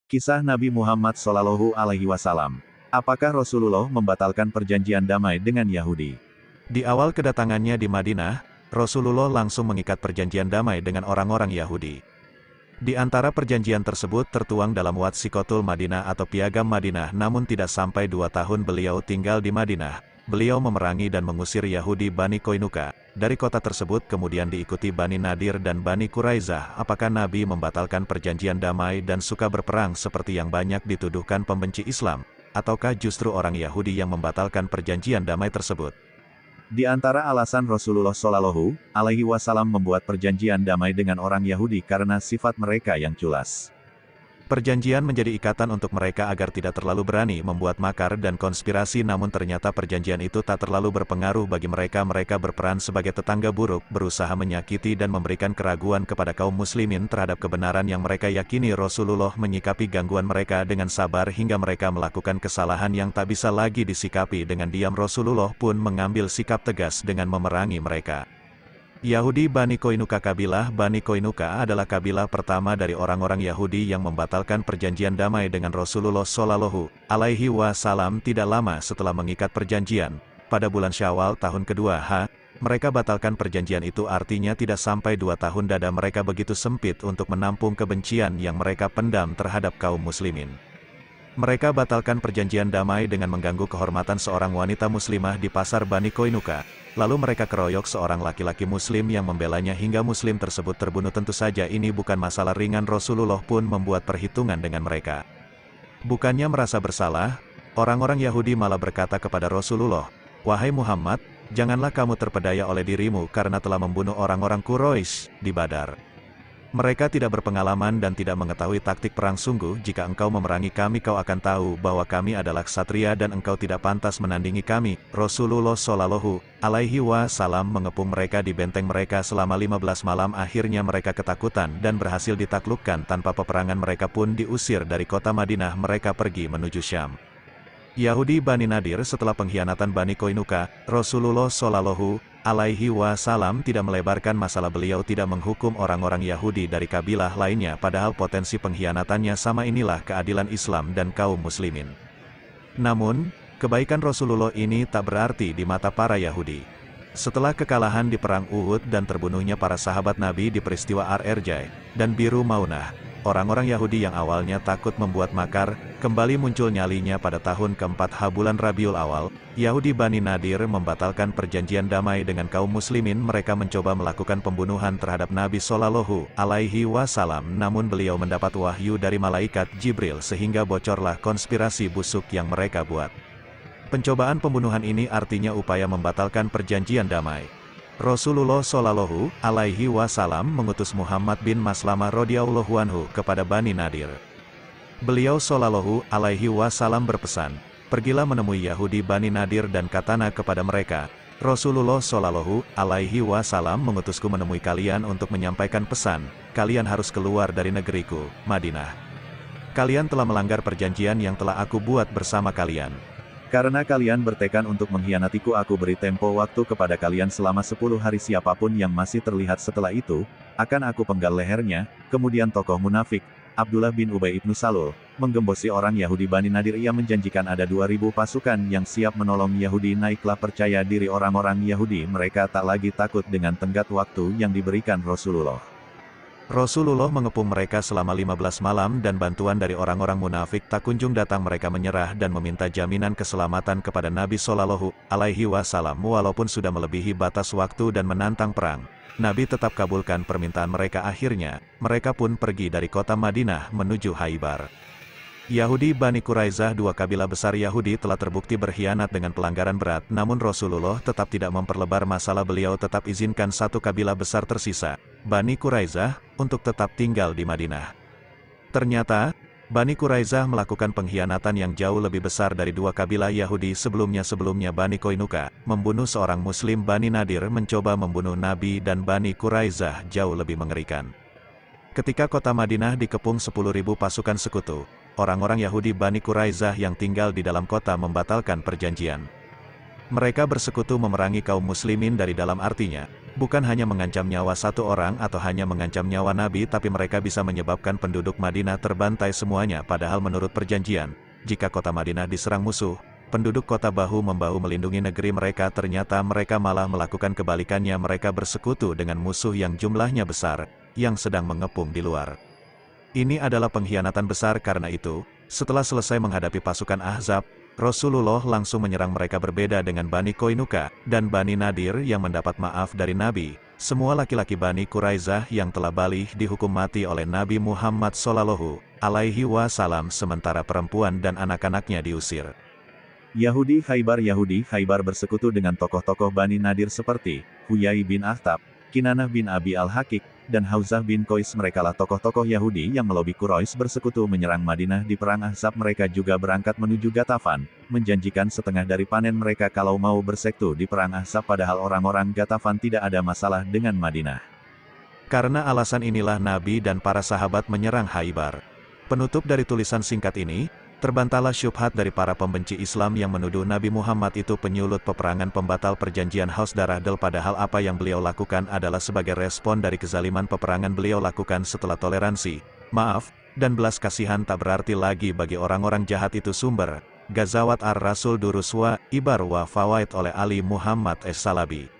Kisah Nabi Muhammad Shallallahu Alaihi Wasallam. Apakah Rasulullah membatalkan perjanjian damai dengan Yahudi? Di awal kedatangannya di Madinah, Rasulullah langsung mengikat perjanjian damai dengan orang-orang Yahudi. Di antara perjanjian tersebut tertuang dalam Watsikotul Madinah atau Piagam Madinah, namun tidak sampai 2 tahun beliau tinggal di Madinah. Beliau memerangi dan mengusir Yahudi Bani Koinuka dari kota tersebut, kemudian diikuti Bani Nadir dan Bani Quraizah. Apakah Nabi membatalkan perjanjian damai dan suka berperang seperti yang banyak dituduhkan pembenci Islam? Ataukah justru orang Yahudi yang membatalkan perjanjian damai tersebut? Di antara alasan Rasulullah Shallallahu Alaihi Wasallam membuat perjanjian damai dengan orang Yahudi karena sifat mereka yang culas. Perjanjian menjadi ikatan untuk mereka agar tidak terlalu berani membuat makar dan konspirasi, namun ternyata perjanjian itu tak terlalu berpengaruh bagi mereka. Mereka berperan sebagai tetangga buruk, berusaha menyakiti dan memberikan keraguan kepada kaum muslimin terhadap kebenaran yang mereka yakini. Rasulullah menyikapi gangguan mereka dengan sabar hingga mereka melakukan kesalahan yang tak bisa lagi disikapi dengan diam. Rasulullah pun mengambil sikap tegas dengan memerangi mereka. Yahudi Bani Koinuka. Kabilah Bani Koinuka adalah kabilah pertama dari orang-orang Yahudi yang membatalkan perjanjian damai dengan Rasulullah Shallallahu Alaihi Wasallam. Tidak lama setelah mengikat perjanjian, pada bulan Syawal tahun kedua mereka batalkan perjanjian itu. Artinya tidak sampai 2 tahun dada mereka begitu sempit untuk menampung kebencian yang mereka pendam terhadap kaum muslimin. Mereka batalkan perjanjian damai dengan mengganggu kehormatan seorang wanita muslimah di pasar Bani Koinuka. Lalu mereka keroyok seorang laki-laki muslim yang membelanya hingga muslim tersebut terbunuh. Tentu saja ini bukan masalah ringan. Rasulullah pun membuat perhitungan dengan mereka. Bukannya merasa bersalah, orang-orang Yahudi malah berkata kepada Rasulullah, "Wahai Muhammad, janganlah kamu terpedaya oleh dirimu karena telah membunuh orang-orang Quraisy di Badar. Mereka tidak berpengalaman dan tidak mengetahui taktik perang. Sungguh, jika engkau memerangi kami, kau akan tahu bahwa kami adalah ksatria dan engkau tidak pantas menandingi kami." Rasulullah Shallallahu Alaihi Wasallam mengepung mereka di benteng mereka selama 15 malam. Akhirnya mereka ketakutan dan berhasil ditaklukkan. Tanpa peperangan mereka pun diusir dari kota Madinah. Mereka pergi menuju Syam. Yahudi Bani Nadir. Setelah pengkhianatan Bani Koinuka, Rasulullah Shallallahu Alaihi Wasallam tidak melebarkan masalah. Beliau tidak menghukum orang-orang Yahudi dari kabilah lainnya, padahal potensi pengkhianatannya sama. Inilah keadilan Islam dan kaum muslimin. Namun, kebaikan Rasulullah ini tak berarti di mata para Yahudi. Setelah kekalahan di perang Uhud dan terbunuhnya para sahabat Nabi di peristiwa Ar-Erjai dan Biru Maunah, orang-orang Yahudi yang awalnya takut membuat makar, kembali muncul nyalinya. Pada tahun keempat bulan Rabiul Awal, Yahudi Bani Nadir membatalkan perjanjian damai dengan kaum muslimin. Mereka mencoba melakukan pembunuhan terhadap Nabi Shallallahu Alaihi Wasallam, namun beliau mendapat wahyu dari malaikat Jibril sehingga bocorlah konspirasi busuk yang mereka buat. Pencobaan pembunuhan ini artinya upaya membatalkan perjanjian damai. Rasulullah Shallallahu Alaihi Wasallam mengutus Muhammad bin Maslamah radhiyallahu anhu kepada Bani Nadir. Beliau Shallallahu Alaihi Wasallam berpesan, "Pergilah menemui Yahudi Bani Nadir dan katakan kepada mereka, Rasulullah Shallallahu Alaihi Wasallam mengutusku menemui kalian untuk menyampaikan pesan. Kalian harus keluar dari negeriku, Madinah. Kalian telah melanggar perjanjian yang telah aku buat bersama kalian. Karena kalian bertekad untuk mengkhianatiku, aku beri tempo waktu kepada kalian selama 10 hari. Siapapun yang masih terlihat setelah itu, akan aku penggal lehernya." Kemudian tokoh munafik, Abdullah bin Ubay ibnu Salul, menggembosi orang Yahudi Bani Nadir. Ia menjanjikan ada 2000 pasukan yang siap menolong Yahudi. Naiklah percaya diri orang-orang Yahudi. Mereka tak lagi takut dengan tenggat waktu yang diberikan Rasulullah. Rasulullah mengepung mereka selama 15 malam dan bantuan dari orang-orang munafik tak kunjung datang. Mereka menyerah dan meminta jaminan keselamatan kepada Nabi Shallallahu Alaihi Wasallam. Walaupun sudah melebihi batas waktu dan menantang perang, Nabi tetap kabulkan permintaan mereka. Akhirnya, mereka pun pergi dari kota Madinah menuju Khaybar. Yahudi Bani Quraizah, 2 kabilah besar Yahudi, telah terbukti berkhianat dengan pelanggaran berat. Namun Rasulullah tetap tidak memperlebar masalah. Beliau tetap izinkan 1 kabilah besar tersisa, Bani Quraizah, untuk tetap tinggal di Madinah. Ternyata, Bani Quraizah melakukan pengkhianatan yang jauh lebih besar dari 2 kabilah Yahudi sebelumnya. Bani Koinuka membunuh seorang muslim. Bani Nadir mencoba membunuh Nabi, dan Bani Quraizah jauh lebih mengerikan. Ketika kota Madinah dikepung 10.000 pasukan sekutu, orang-orang Yahudi Bani Quraizah yang tinggal di dalam kota membatalkan perjanjian. Mereka bersekutu memerangi kaum muslimin dari dalam. Artinya, bukan hanya mengancam nyawa satu orang atau hanya mengancam nyawa Nabi, tapi mereka bisa menyebabkan penduduk Madinah terbantai semuanya. Padahal menurut perjanjian, jika kota Madinah diserang musuh, penduduk kota bahu-membahu melindungi negeri mereka. Ternyata mereka malah melakukan kebalikannya, mereka bersekutu dengan musuh yang jumlahnya besar, yang sedang mengepung di luar. Ini adalah pengkhianatan besar. Karena itu, setelah selesai menghadapi pasukan Ahzab, Rasulullah langsung menyerang mereka. Berbeda dengan Bani Qainuqa dan Bani Nadir yang mendapat maaf dari Nabi, semua laki-laki Bani Quraizah yang telah balik dihukum mati oleh Nabi Muhammad Shallallahu Alaihi Wasallam, sementara perempuan dan anak-anaknya diusir. Yahudi Khaybar bersekutu dengan tokoh-tokoh Bani Nadir seperti Huyai bin Akhtab, Kinanah bin Abi Al-Hakik, dan Hauzah bin Qais. Merekalah tokoh-tokoh Yahudi yang melobi Quraisy bersekutu menyerang Madinah di perang Ahzab. Mereka juga berangkat menuju Ghatafan, menjanjikan setengah dari panen mereka kalau mau bersektu di perang Ahzab. Padahal orang-orang Ghatafan tidak ada masalah dengan Madinah. Karena alasan inilah Nabi dan para sahabat menyerang Khaybar. Penutup dari tulisan singkat ini, terbantahlah syubhat dari para pembenci Islam yang menuduh Nabi Muhammad itu penyulut peperangan, pembatal perjanjian Hausdaradel. Padahal apa yang beliau lakukan adalah sebagai respon dari kezaliman peperangan beliau lakukan. Setelah toleransi, maaf, dan belas kasihan tak berarti lagi bagi orang-orang jahat itu. Sumber Ghazawat Ar-Rasul Durus wa Ibar wa Fawaid oleh Ali Muhammad Es Salabi.